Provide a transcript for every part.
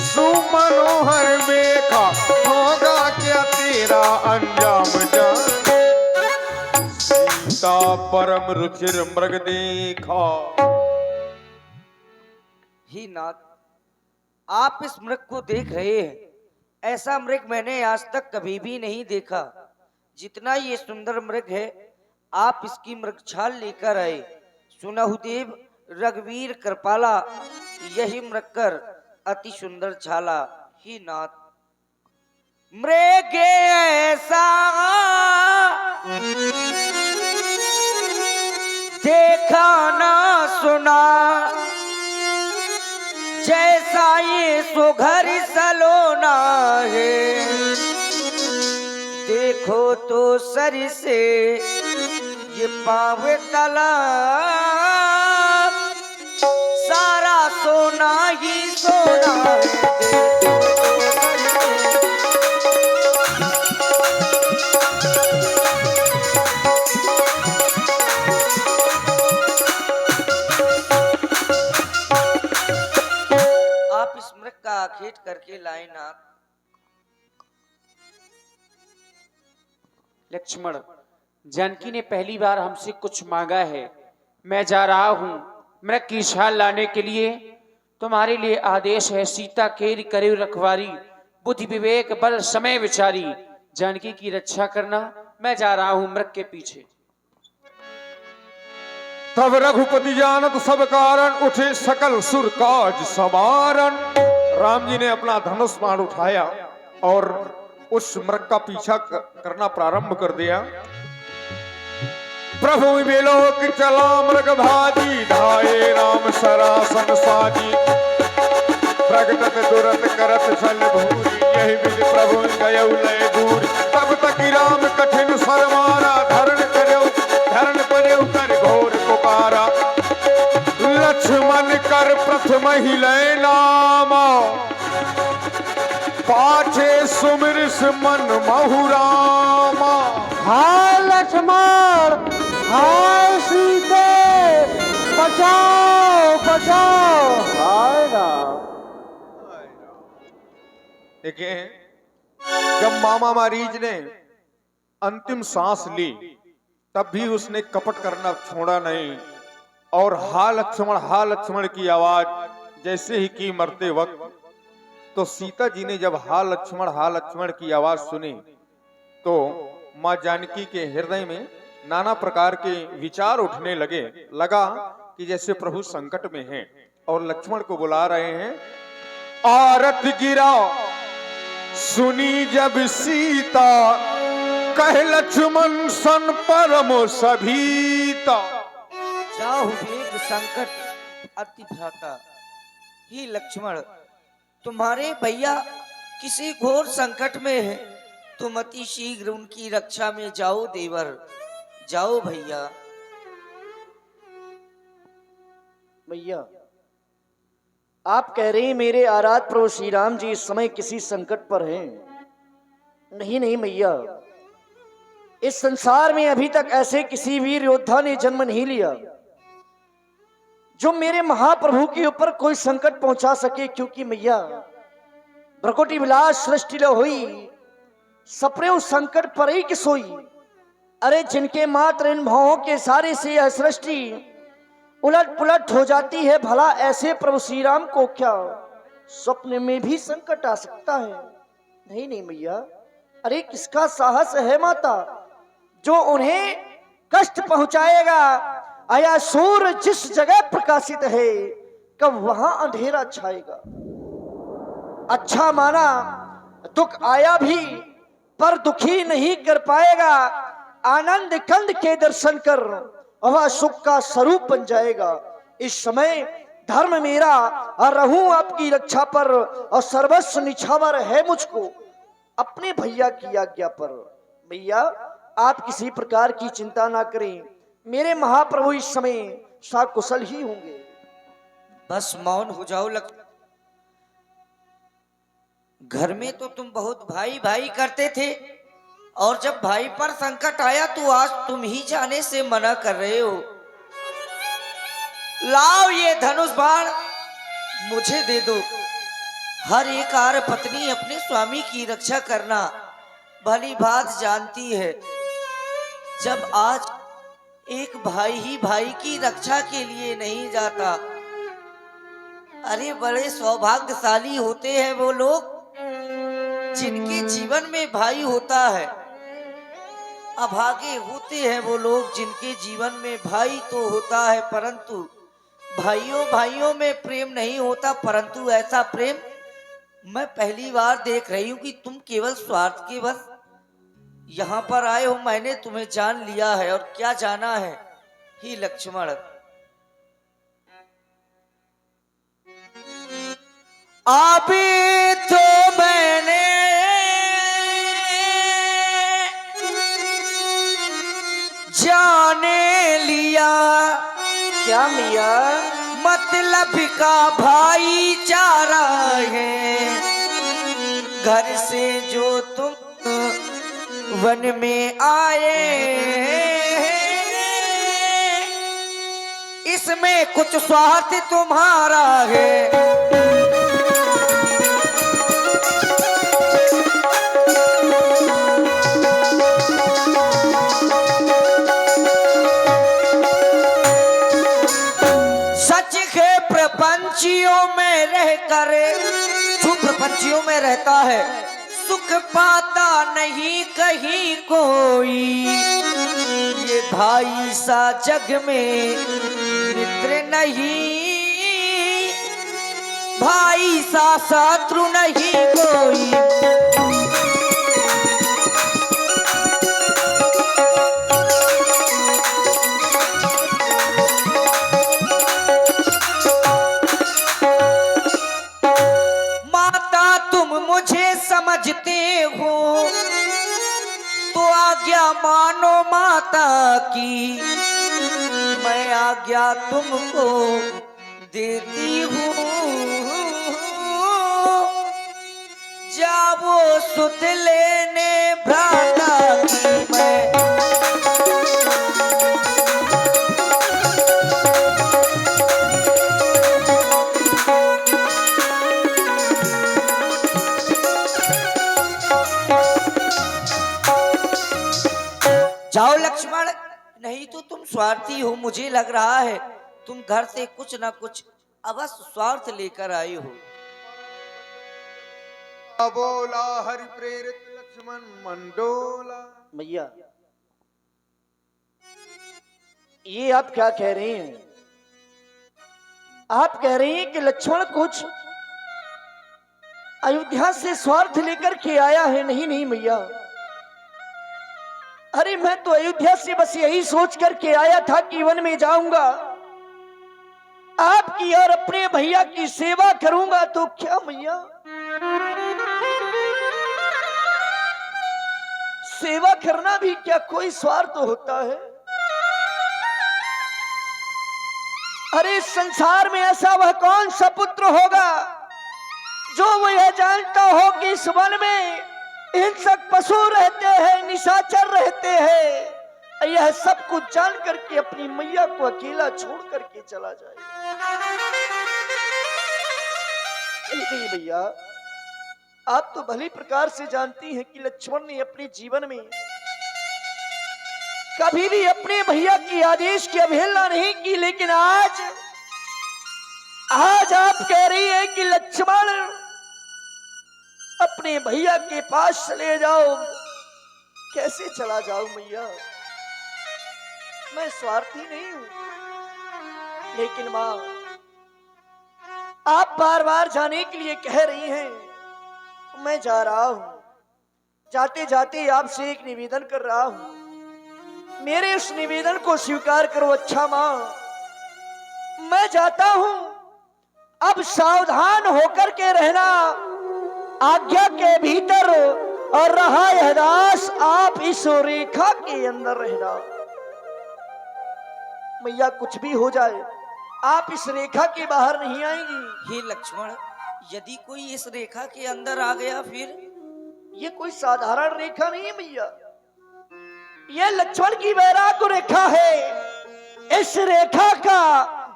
सुमनोहर देखा होगा क्या तेरा अंजाम जाने। सीता परम रुचिर मृग देखा। ही नाथ, आप इस मृग को देख रहे हैं, ऐसा मृग मैंने आज तक कभी भी नहीं देखा। जितना ये सुंदर मृग है, आप इसकी मृग छाल लेकर आए। सुनहुदेव रघुवीर कृपाला, यही मृग कर अति सुंदर छाला। ही नाथ, मृग ऐसा देखा ना सुना, जैसा ये सुघर सलोना है। देखो तो सर से ये पावे तला, सारा सोना ही सोना है। आप इस मृग का आखेट करके लाए नाथ। लक्ष्मण, जानकी ने पहली बार हमसे कुछ मांगा है। मैं जा रहा हूं मृग की छाल लाने के लिए। तुम्हारे लिए आदेश है, सीता केरी करे रखवारी, बुद्धि विवेक बल समय विचारी, जानकी की रक्षा करना। मैं जा रहा हूं मृग के पीछे। तब रघुपति जानत सब कारण, उठे सकल सुर काज सवारन। राम जी ने अपना धनुष बाण उठाया और उस मृग का पीछा करना प्रारंभ कर दिया। प्रभु विलोक चला मृग भाजी, धाये राम सरासन साजी। प्रगटत दुरत करत छल भूरी, यही विधि प्रभु गयउ लय दूर। तब तक राम कठिन सर मारा, धरण पर्यउ कर घोर पुकारा। लक्ष्मण कर प्रथम ही लय नामा, पाछे सुमिर मन महु रामा। हाय लक्ष्मण, हाय सीते, बचाओ बचाओ, हाय राम। देखिए, जब मामा मारीज ने अंतिम सांस ली, तब भी उसने कपट करना छोड़ा नहीं और हा लक्ष्मण की आवाज जैसे ही की मरते वक्त, तो सीता जी ने जब हा लक्ष्मण की आवाज सुनी, तो मां जानकी के हृदय में नाना प्रकार के विचार उठने लगा कि जैसे प्रभु संकट में हैं और लक्ष्मण को बुला रहे हैं। आरत गिरा सुनी जब सीता, कह लक्ष्मण सन परम सभीता। जाहु वेग संकट अति भ्राता। ही लक्ष्मण, तुम्हारे भैया किसी घोर संकट में है, तुम अति शीघ्र उनकी रक्षा में जाओ देवर, जाओ भैया। भैया, आप कह रहे हैं मेरे आराध प्रभु श्री राम जी इस समय किसी संकट पर हैं। नहीं नहीं भैया, इस संसार में अभी तक ऐसे किसी वीर योद्धा ने जन्म नहीं लिया जो मेरे महाप्रभु के ऊपर कोई संकट पहुंचा सके। क्योंकि मैया, भ्रकुटी विलास सृष्टि लो हुई, सपने संकट पर ही कि सोई। अरे जिनके मात्र इन भावों के सारे से यह सृष्टि उलट पुलट हो जाती है, भला ऐसे प्रभु श्री राम को क्या स्वप्न में भी संकट आ सकता है? नहीं नहीं मैया, अरे किसका साहस है माता जो उन्हें कष्ट पहुंचाएगा? आया सूर्य जिस जगह प्रकाशित है, कब वहां अंधेरा छाएगा। अच्छा माना दुख आया भी पर दुखी नहीं कर पाएगा। आनंद कंद के दर्शन कर वह सुख का स्वरूप बन जाएगा। इस समय धर्म मेरा और रहूं आपकी रक्षा पर, और सर्वस्व निछावर है मुझको अपने भैया की आज्ञा पर। भैया, आप किसी प्रकार की चिंता ना करें, मेरे महाप्रभु इस समय साकुशल ही होंगे। बस मौन हो जाओ घर में तो तुम बहुत भाई भाई करते थे, और जब भाई पर संकट आया तो आज तुम ही जाने से मना कर रहे हो। लाओ ये धनुष बाण मुझे दे दो, हर एक आर पत्नी अपने स्वामी की रक्षा करना भली बात जानती है। जब आज एक भाई ही भाई की रक्षा के लिए नहीं जाता, अरे बड़े सौभाग्यशाली होते हैं वो लोग जिनके जीवन में भाई होता है। अभागे होते हैं वो लोग जिनके जीवन में भाई तो होता है परंतु भाइयों भाइयों में प्रेम नहीं होता। परंतु ऐसा प्रेम मैं पहली बार देख रही हूं कि तुम केवल स्वार्थ के बस यहाँ पर आए हो। मैंने तुम्हें जान लिया है। और क्या जाना है ही लक्ष्मण? अभी तो मैंने जाने लिया क्या मैया? मतलब का भाईचारा है। घर से जो तुम वन में आए, इसमें कुछ स्वार्थ तुम्हारा है। प्रपंचियों में रहकर जो प्रपंचियों में रहता है सुख पाता नहीं कहीं कोई। ये भाई सा जग में मित्र नहीं, भाई सा शत्रु नहीं कोई। समझते हो तो आज्ञा मानो माता की, मैं आज्ञा तुमको देती हूँ। जाओ सुध लेने भ्राता की मैं। जाओ लक्ष्मण, नहीं तो तुम स्वार्थी हो। मुझे लग रहा है तुम घर से कुछ ना कुछ अवश्य स्वार्थ लेकर आए हो। बोला हरि प्रेरित लक्ष्मण मंडोला। मैया ये आप क्या कह रहे हैं? आप कह रहे हैं कि लक्ष्मण कुछ अयोध्या से स्वार्थ लेकर के आया है? नहीं नहीं मैया, अरे मैं तो अयोध्या से बस यही सोच करके आया था कि वन में जाऊंगा, आपकी और अपने भैया की सेवा करूंगा। तो क्या मैया, सेवा करना भी क्या कोई स्वार्थ होता है? अरे संसार में ऐसा वह कौन सा पुत्र होगा जो वह यह जानता हो कि इस वन में हिंसक पशु रहते हैं, निशाचर रहते हैं, यह सब कुछ जान करके अपनी मैया को अकेला छोड़ करके चला जाए। नहीं भैया, आप तो भली प्रकार से जानती हैं कि लक्ष्मण ने अपने जीवन में कभी भी अपने भैया की आदेश की अवहेलना नहीं की। लेकिन आज आप कह रही है कि लक्ष्मण अपने भैया के पास चले जाओ। कैसे चला जाऊं मैया? मैं स्वार्थी नहीं हूं, लेकिन मां आप बार बार जाने के लिए कह रही हैं तो मैं जा रहा हूं। जाते जाते आपसे एक निवेदन कर रहा हूं, मेरे उस निवेदन को स्वीकार करो। अच्छा मां, मैं जाता हूं, अब सावधान होकर के रहना, आज्ञा के भीतर, और रहा यह दास आप इस रेखा के अंदर रहना। मैया कुछ भी हो जाए आप इस रेखा के बाहर नहीं आएंगी। हे लक्ष्मण, यदि कोई इस रेखा के अंदर आ गया फिर? ये कोई साधारण रेखा नहीं है मैया, ये लक्ष्मण की वैराग्य रेखा है। इस रेखा का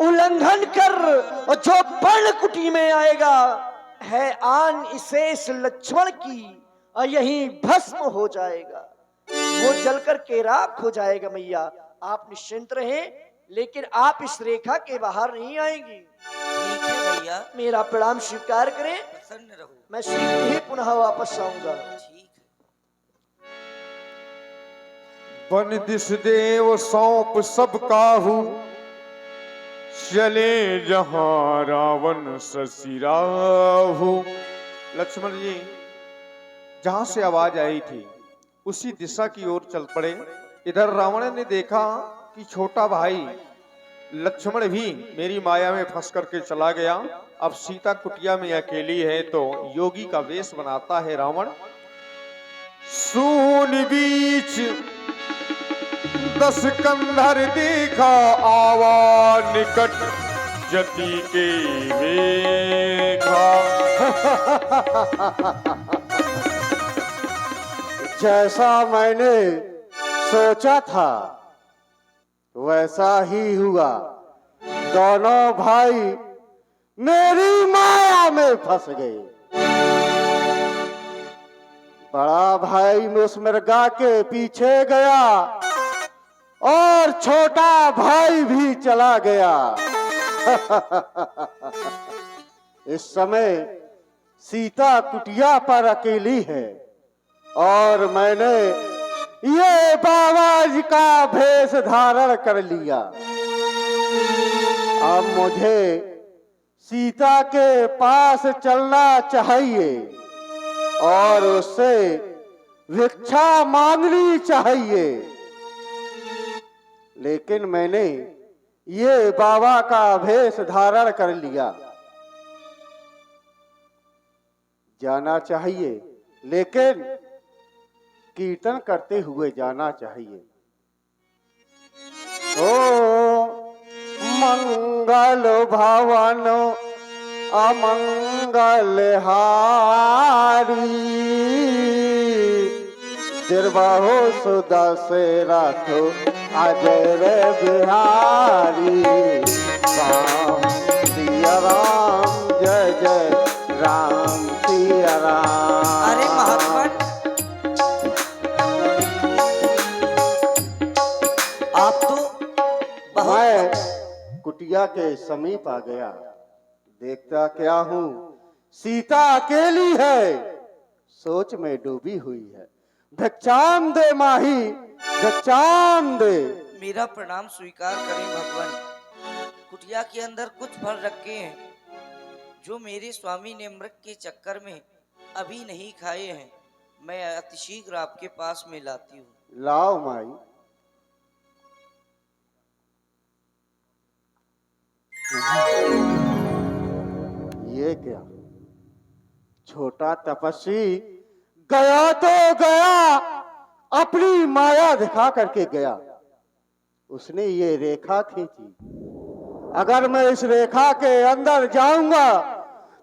उल्लंघन कर जो पर्णकुटी में आएगा, है आन इसे इस लक्ष्मण की और यही भस्म हो जाएगा, वो जलकर के राख हो जाएगा। मैया आप निश्चिंत रहें, लेकिन आप इस रेखा के बाहर नहीं आएंगी। ठीक है भैया, मेरा प्रणाम स्वीकार करें, प्रसन्न रहो। मैं शीघ्र ही पुनः वापस आऊंगा। ठीक है। बन दिस देव सौंप सब काहू, चले जहां रावण ससिराहू। लक्ष्मण जी जहां से आवाज आई थी उसी दिशा की ओर चल पड़े। इधर रावण ने देखा कि छोटा भाई लक्ष्मण भी मेरी माया में फंस करके चला गया। अब सीता कुटिया में अकेली है, तो योगी का वेश बनाता है रावण। सून बीच 10 कंधर देखा, आवा निकट जति के देखा। जैसा मैंने सोचा था वैसा ही हुआ। दोनों भाई मेरी माया में फंस गए। बड़ा भाई उस मृगा के पीछे गया और छोटा भाई भी चला गया। इस समय सीता कुटिया पर अकेली है और मैंने ये बाबा जी का भेष धारण कर लिया। अब मुझे सीता के पास चलना चाहिए और उससे भिक्षा मांगनी चाहिए, लेकिन मैंने ये बाबा का भेष धारण कर लिया। जाना चाहिए, लेकिन कीर्तन करते हुए जाना चाहिए। ओ मंगल भवन अमंगल हारी, दिर्बाहो सुदशरथ अजय बिहारी। राम सिया राम, जय जय राम सिया राम। अरे महात्मन, आप तो बहुत मैं कुटिया के समीप आ गया। देखता क्या हूँ, सीता अकेली है, सोच में डूबी हुई है। भिक्षाम दे माही, भिक्षाम दे। मेरा प्रणाम स्वीकार करें भगवान। कुटिया के अंदर कुछ फल रखे हैं जो मेरे स्वामी ने मृग के चक्कर में अभी नहीं खाए हैं। मैं अतिशीघ्र आपके पास में लाती हूँ। लाओ माई। ये क्या, छोटा तपस्वी गया तो गया, अपनी माया दिखा करके गया। उसने ये रेखा खींची। अगर मैं इस रेखा के अंदर जाऊंगा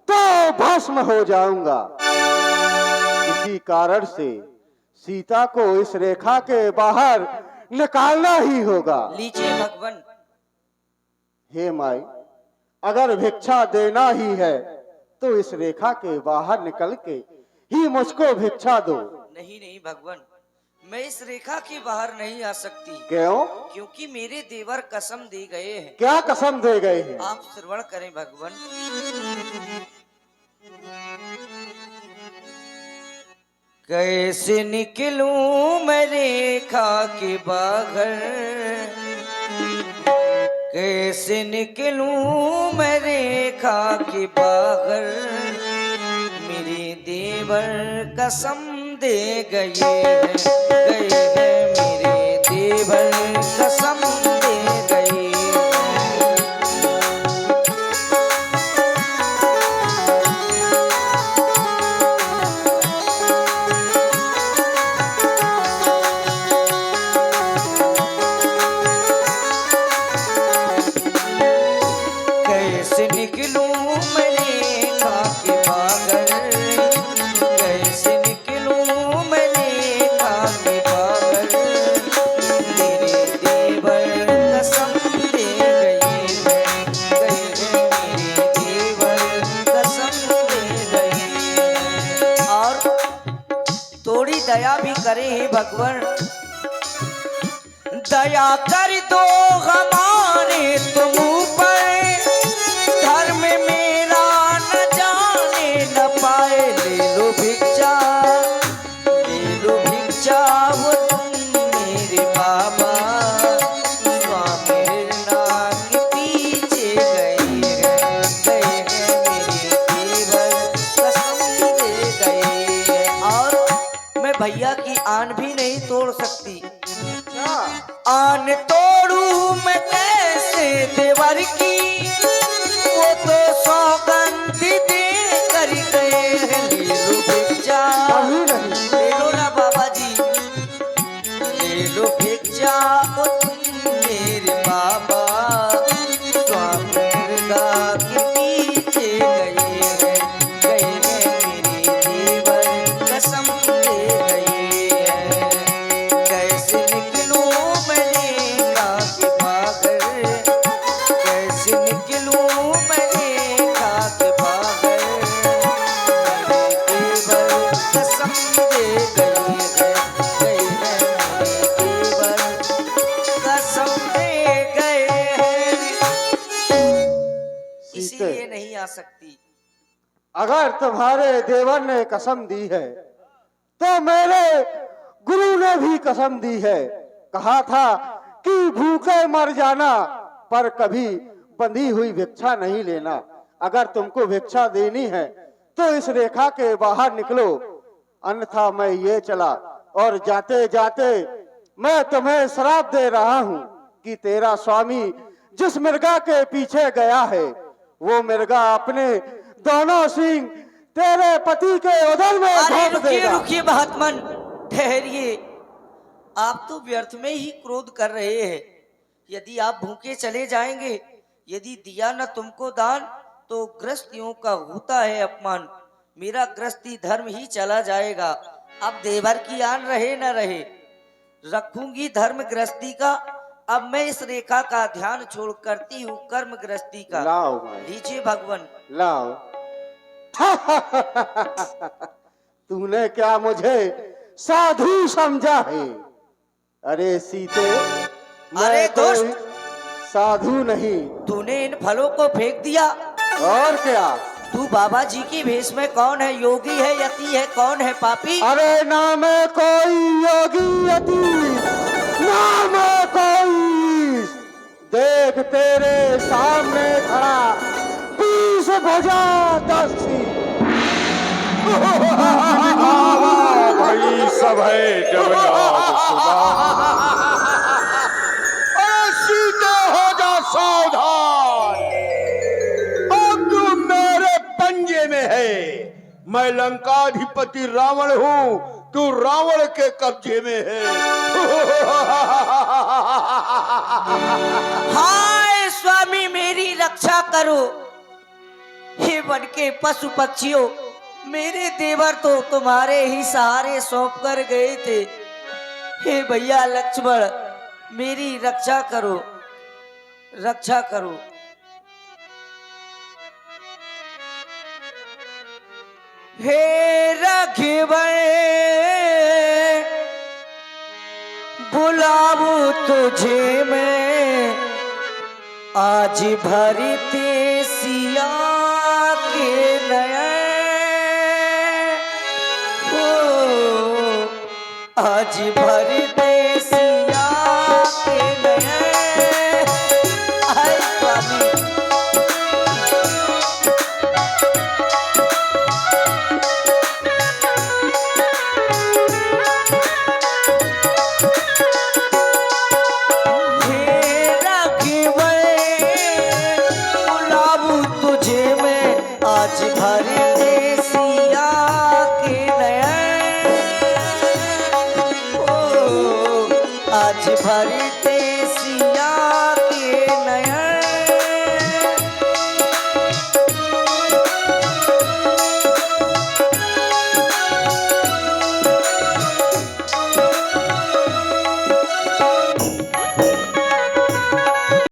तो भस्म हो जाऊंगा। इसी कारण से सीता को इस रेखा के बाहर निकालना ही होगा। लीजिए भगवान। हे माई, अगर भिक्षा देना ही है तो इस रेखा के बाहर निकल के ही मुझको भिक्षा दो। नहीं नहीं भगवान, मैं इस रेखा के बाहर नहीं आ सकती। क्यों? क्योंकि मेरे देवर कसम दे गए हैं। क्या कसम दे गए हैं? आप श्रवण करें भगवान। कैसे निकलूं मैं रेखा के बाहर, कैसे निकलूं मैं रेखा के बाहर। मेरे देवर कसम दे गए हैं, मेरे देवर कसम दे गए हैं। कैसे निकलूं मैं रेखा के बाहर, कैसे निकलूं मैं रेखा के बाहर। मेरे देवर दया भी करे हे भगवान। दया कर दो हमारे तुम पर, धर्म मेरा न जाने न पाए। ले लो भिक्षा, ले लो भिक्षा वो तुम मेरे बाबा। स्वामी नाग के पीछे गए हैं मेरे देवर, कसम दे गए हैं। और मैं भैया की आन भी नहीं तोड़ सकती। आन तोड़ू मैं कैसे देवर की, वो तो सौगंध दे कर गए हैं। ले लो भिक्षा, ले लो ना बाबा जी, ले लो भिक्षा वो तुम मेरे बाबा। स्वामी मुर्गा के पीछे गए हैं मेरे देवर, कसम दे गए हैं। कैसे निकलूं मैं लेखा के बाहर, कैसे निकलूं मैं लेखा के बाहर। मेरे देवर कसम दे गए हैं मेरे देवर, कसम दे गए हैं। इसीलिए नहीं आ सकती। अगर तुम्हारे देवर ने कसम दी है तो मेरे गुरु ने भी कसम दी है। कहा था कि भूखे मर जाना पर कभी बंधी हुई भिक्षा नहीं लेना। अगर तुमको भिक्षा देनी है तो इस रेखा के बाहर निकलो, अन्यथा मैं ये चला। और जाते जाते मैं तुम्हें श्राप दे रहा हूं कि तेरा स्वामी जिस मृगा के पीछे गया है वो मृगा अपने दोनों सींग तेरे पति के उदर में अरे घोंप रुकिए देगा। रुकिए महात्मन, ठहरिए। आप तो व्यर्थ में ही क्रोध कर रहे हैं। यदि आप भूखे चले जाएंगे, यदि दिया न तुमको दान, तो गृहस्थियों का होता है अपमान। मेरा गृहस्थी धर्म ही चला जाएगा। अब देवर की आन रहे न रहे, रखूंगी धर्म गृहस्थी का। अब मैं इस रेखा का ध्यान छोड़ करती हूँ कर्म गृहस्थी का। लाओ माई, लीजिए भगवान। लाओ। तूने क्या मुझे साधु समझा है? अरे सीते, अरे मैं कोई दोस्त! साधु नहीं। तूने इन फलों को फेंक दिया। और क्या? तू बाबा जी की भेष में कौन है? योगी है, यति है, कौन है पापी? अरे ना मैं कोई योगी यति, ना मैं कोई। देख तेरे सामने खड़ा 20 भजा 10 भाई सब है जगन्नाथ सुबह। अरे सीते हो जा सावधान, अब तू मेरे पंजे में है। मैं लंकाधिपति रावण हूँ, तू रावण के कब्जे में है। हाय स्वामी मेरी रक्षा करो। हे वन के पशु पक्षियों, मेरे देवर तो तुम्हारे ही सहारे सौंप कर गए थे। हे भैया लक्ष्मण, मेरी रक्षा करो, रक्षा करो। हे राघवन, बुलाऊं तुझे मैं, आज भरते सिया के नयन। हो आज भरते